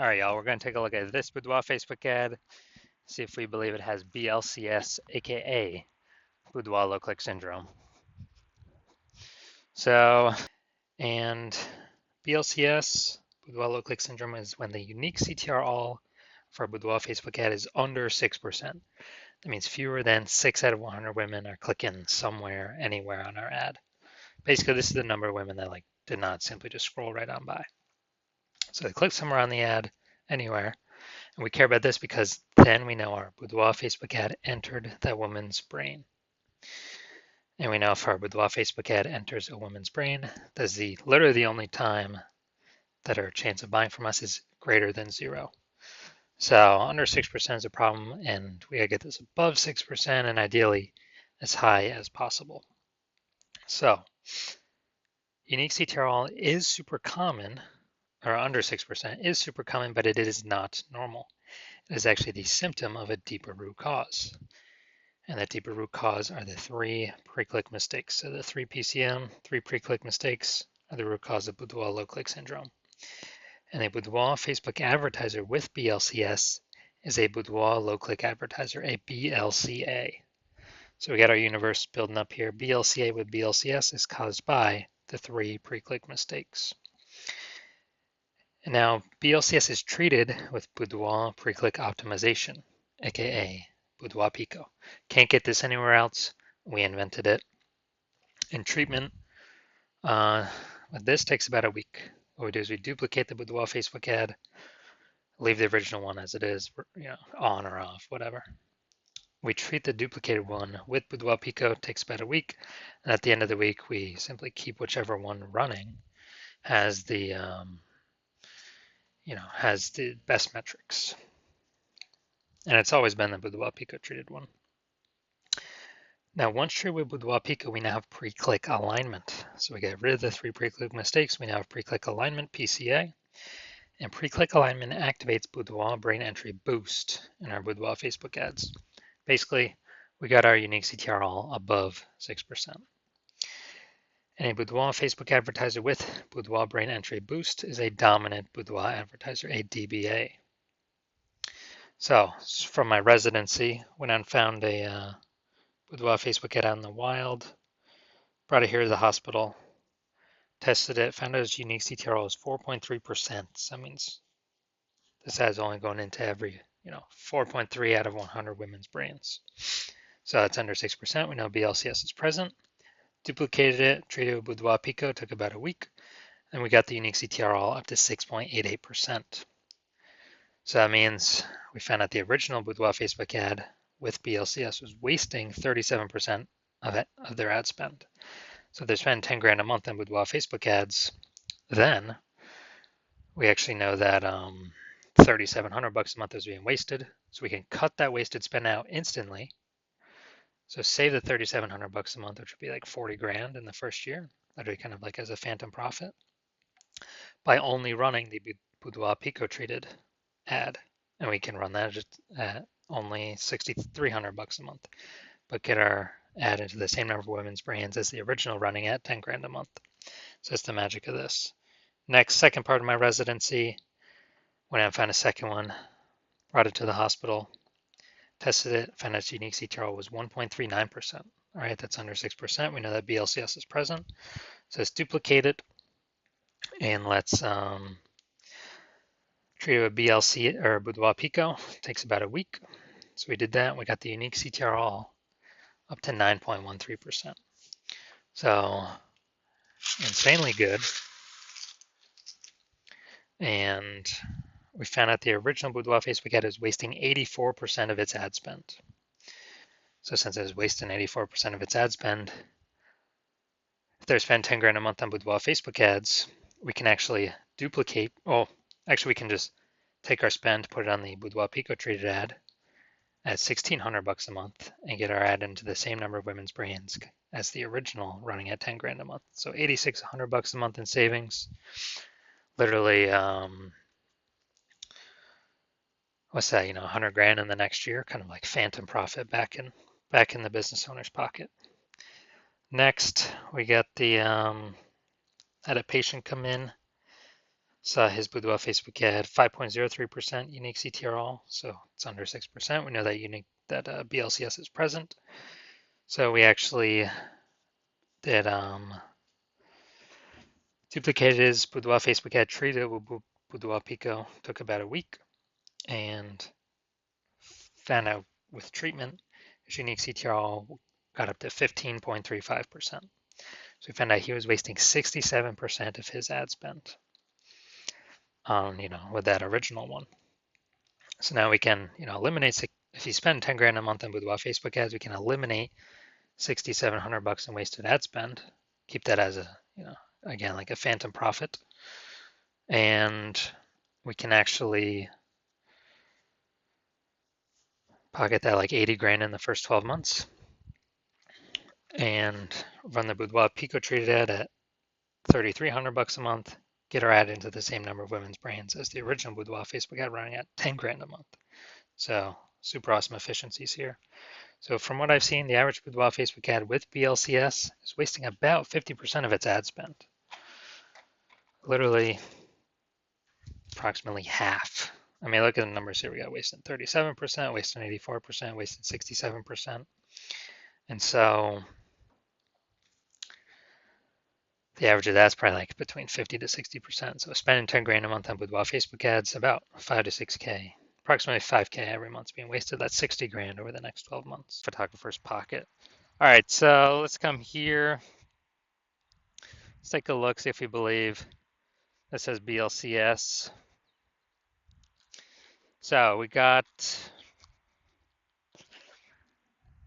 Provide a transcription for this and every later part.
All right, y'all, we're going to take a look at this Boudoir Facebook ad, see if we believe it has BLCS, aka Boudoir low click syndrome. So, and BLCS, Boudoir low click syndrome, is when the unique CTR all for a Boudoir Facebook ad is under 6%. That means fewer than 6 out of 100 women are clicking somewhere, anywhere on our ad. Basically, this is the number of women that did not simply just scroll right on by. So they click somewhere on the ad, anywhere. And we care about this because then we know our Boudoir Facebook ad entered that woman's brain. And we know if our Boudoir Facebook ad enters a woman's brain, that's literally the only time that our chance of buying from us is greater than 0. So under 6% is a problem, and we gotta get this above 6% and ideally as high as possible. So unique CTRL is super common, or under 6% is super common, but it is not normal. It is actually the symptom of a deeper root cause. And that deeper root cause are the 3 pre-click mistakes. So the 3 PCM, 3 pre-click mistakes, are the root cause of Boudoir low click syndrome. And a Boudoir Facebook advertiser with BLCS is a Boudoir low click advertiser, a BLCA. So we got our universe building up here. BLCA with BLCS is caused by the 3 pre-click mistakes. And now BLCS is treated with Boudoir pre-click optimization, aka Boudoir Pico. Can't get this anywhere else. We invented it. And treatment with this takes about a week. What we do is we duplicate the Boudoir Facebook ad, leave the original one as it is, on or off, whatever. We treat the duplicated one with Boudoir Pico, takes about a week. And at the end of the week, we simply keep whichever one running has the best metrics. And it's always been the Boudoir Pico treated one. Now, once treated with Boudoir Pico, we now have pre-click alignment. So we get rid of the 3 pre-click mistakes. We now have pre-click alignment, PCA. And pre-click alignment activates Boudoir brain entry boost in our Boudoir Facebook ads. Basically, we got our unique CTR all above 6%. And a Boudoir Facebook advertiser with Boudoir brain entry boost is a dominant Boudoir advertiser, a DBA. So from my residency, went out and found a Boudoir Facebook ad out in the wild, brought it here to the hospital, tested it, found out its unique CTRL is 4.3%. So that means this ad is only going into every, 4.3 out of 100 women's brains. So it's under 6%. We know BLCS is present. Duplicated it, treated with Boudoir Pico, took about a week, and we got the unique CTRL up to 6.88%. So that means we found out the original Boudoir Facebook ad with BLCS was wasting 37% of their ad spend. So if they're spending 10 grand a month on Boudoir Facebook ads, then we actually know that $3,700 a month is being wasted. So we can cut that wasted spend out instantly. So save the $3,700 a month, which would be like 40 grand in the first year, literally kind of like as a phantom profit, by only running the Boudoir Pico treated ad. And we can run that just at only $6,300 a month, but get our ad into the same number of women's brains as the original running at 10 grand a month. So that's the magic of this. Next, second part of my residency, went out and found a second one, brought it to the hospital, tested it, found its unique CTRL was 1.39%. All right, that's under 6%. We know that BLCS is present. So let's duplicate it and let's treat it with BLC or Boudoir Pico. It takes about a week. So we did that. We got the unique CTRL up to 9.13%. So insanely good. And we found out the original Boudoir Facebook ad is wasting 84% of its ad spend. So since it is wasting 84% of its ad spend, if they're spending 10 grand a month on Boudoir Facebook ads, we can actually duplicate. Oh, actually, we can just take our spend, put it on the Boudoir Pico treated ad at $1,600 a month and get our ad into the same number of women's brains as the original running at 10 grand a month. So $8,600 a month in savings. Literally, what's that? 100 grand in the next year, kind of like phantom profit back in the business owner's pocket. Next, we got the had a patient come in, So his Boudoir Facebook ad, 5.03% unique CTRL, so it's under 6%. We know that BLCS is present. So we actually did duplicated his Boudoir Facebook ad, treated it with Boudoir Pico, took about a week, and found out with treatment, his unique CTRL got up to 15.35%. So we found out he was wasting 67% of his ad spend on, with that original one. So now we can, eliminate, if you spend 10 grand a month on Boudoir Facebook ads, we can eliminate 6,700 bucks in wasted ad spend, keep that as a, again, like a phantom profit. And we can actually pocket that like 80 grand in the first 12 months and run the Boudoir Pico treated ad at 3,300 bucks a month, get our ad into the same number of women's brains as the original Boudoir Facebook ad running at 10 grand a month. So super awesome efficiencies here. So from what I've seen, the average Boudoir Facebook ad with BLCS is wasting about 50% of its ad spend. Literally approximately half. I mean, look at the numbers here. We got wasted 37%, wasted 84%, wasted 67%. And so the average of that's probably like between 50 to 60%. So spending 10 grand a month on Boudoir Facebook ads, about 5 to 6K, approximately 5K every month being wasted. That's 60 grand over the next 12 months. Photographer's pocket. All right, so let's come here. Let's take a look, see if we believe this says BLCS. So we got,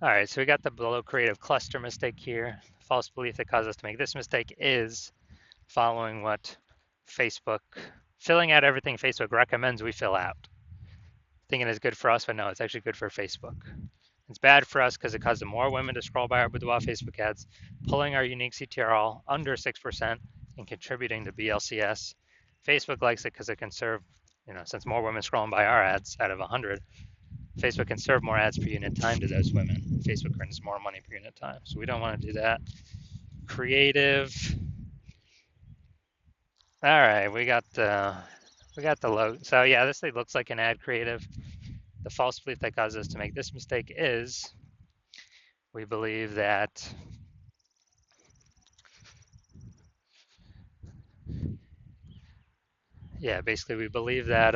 all right, so we got the below creative cluster mistake here. False belief that caused us to make this mistake is following what Facebook, filling out everything Facebook recommends we fill out. Thinking it's good for us, but no, it's actually good for Facebook. It's bad for us because it causes more women to scroll by our Boudoir Facebook ads, pulling our unique CTRL under 6% and contributing to BLCS. Facebook likes it because it can serve, since more women scrolling by our ads out of 100, Facebook can serve more ads per unit time to those women. Facebook earns more money per unit time. So we don't want to do that. Creative. All right, we got the logo. So yeah, this thing looks like an ad creative. The false belief that caused us to make this mistake is we believe that basically we believe that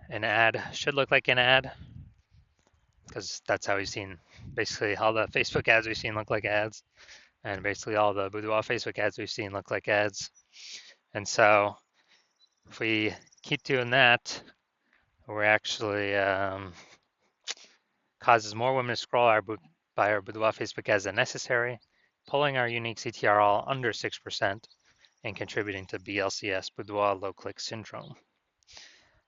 an ad should look like an ad because that's how we've seen basically all the Facebook ads we've seen look like ads, and basically all the Boudoir Facebook ads we've seen look like ads. And so if we keep doing that, we're actually causes more women to scroll by our Boudoir Facebook ads than necessary, pulling our unique CTRL under 6% and contributing to BLCS, Boudoir low click syndrome.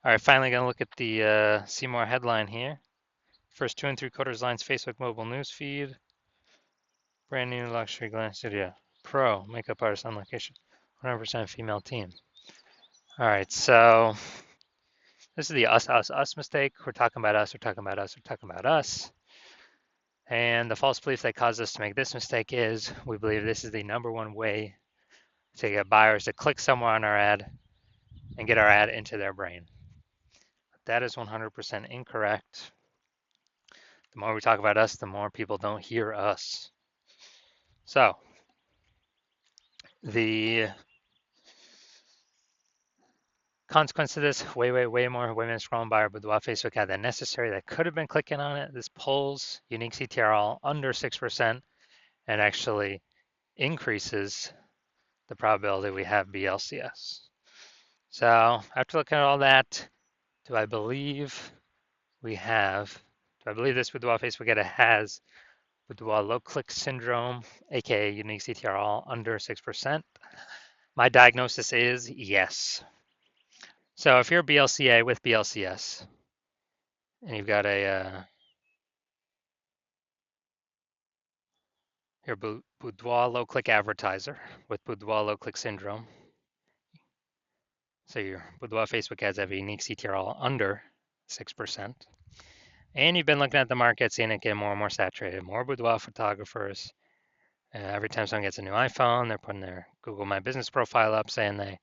All right, finally gonna look at the see more headline here. First 2 3/4 lines Facebook mobile news feed. Brand new luxury glam studio. Pro makeup artist on location. 100% female team. All right, so this is the us mistake. We're talking about us, we're talking about us, we're talking about us. And the false belief that caused us to make this mistake is we believe this is the #1 way to get buyers to click somewhere on our ad and get our ad into their brain. That is 100% incorrect. The more we talk about us, the more people don't hear us. So the consequence of this, way more women scrolling by our Boudoir Facebook ad than necessary that could have been clicking on it. This pulls unique CTRL under 6% and actually increases the probability we have BLCS. So after looking at all that, do I believe this Boudoir Facebook ad has Boudoir low click syndrome, aka unique CTRL under 6%? My diagnosis is yes. So if you're a BLCA with BLCS and you've got your Boudoir low click advertiser with Boudoir low click syndrome, so your Boudoir Facebook ads have a unique CTRL under 6%, and you've been looking at the market, seeing it get more and more saturated, more Boudoir photographers, Every time someone gets a new iPhone, they're putting their Google My Business profile up saying they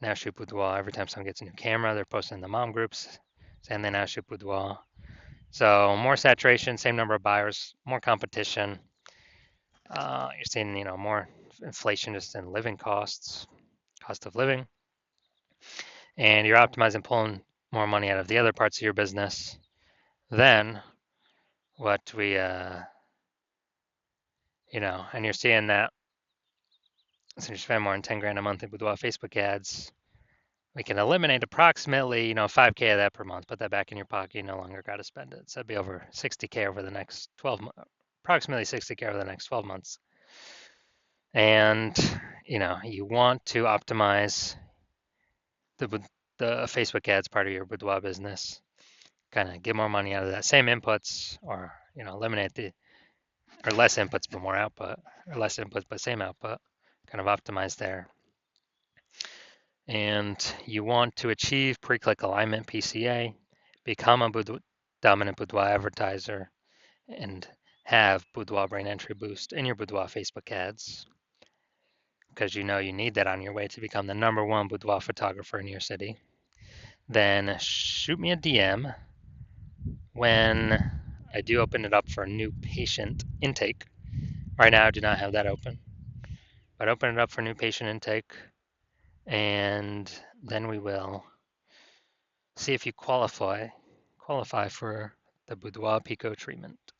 now shoot boudoir. Every time someone gets a new camera, they're posting in the mom groups saying they now shoot boudoir. So more saturation, same number of buyers, more competition. You're seeing, more inflation just in living costs, cost of living, and you're optimizing, pulling more money out of the other parts of your business than what we, and you're seeing that since you spend more than 10 grand a month with Facebook ads, we can eliminate approximately, 5K of that per month, put that back in your pocket, you no longer got to spend it. So it'd be over 60K over the next 12 months, approximately 60K over the next 12 months. And, you want to optimize the Facebook ads part of your boudoir business, kind of get more money out of that same inputs, or, eliminate or less inputs but more output, or less inputs but same output, kind of optimize there. And you want to achieve pre-click alignment, PCA, become a dominant boudoir advertiser, and have boudoir brain entry boost in your boudoir Facebook ads, because you need that on your way to become the #1 boudoir photographer in your city. Then shoot me a DM when I do open it up for new patient intake. Right now I do not have that open, but open it up for new patient intake, and then we will see if you qualify for the Boudoir Pico treatment.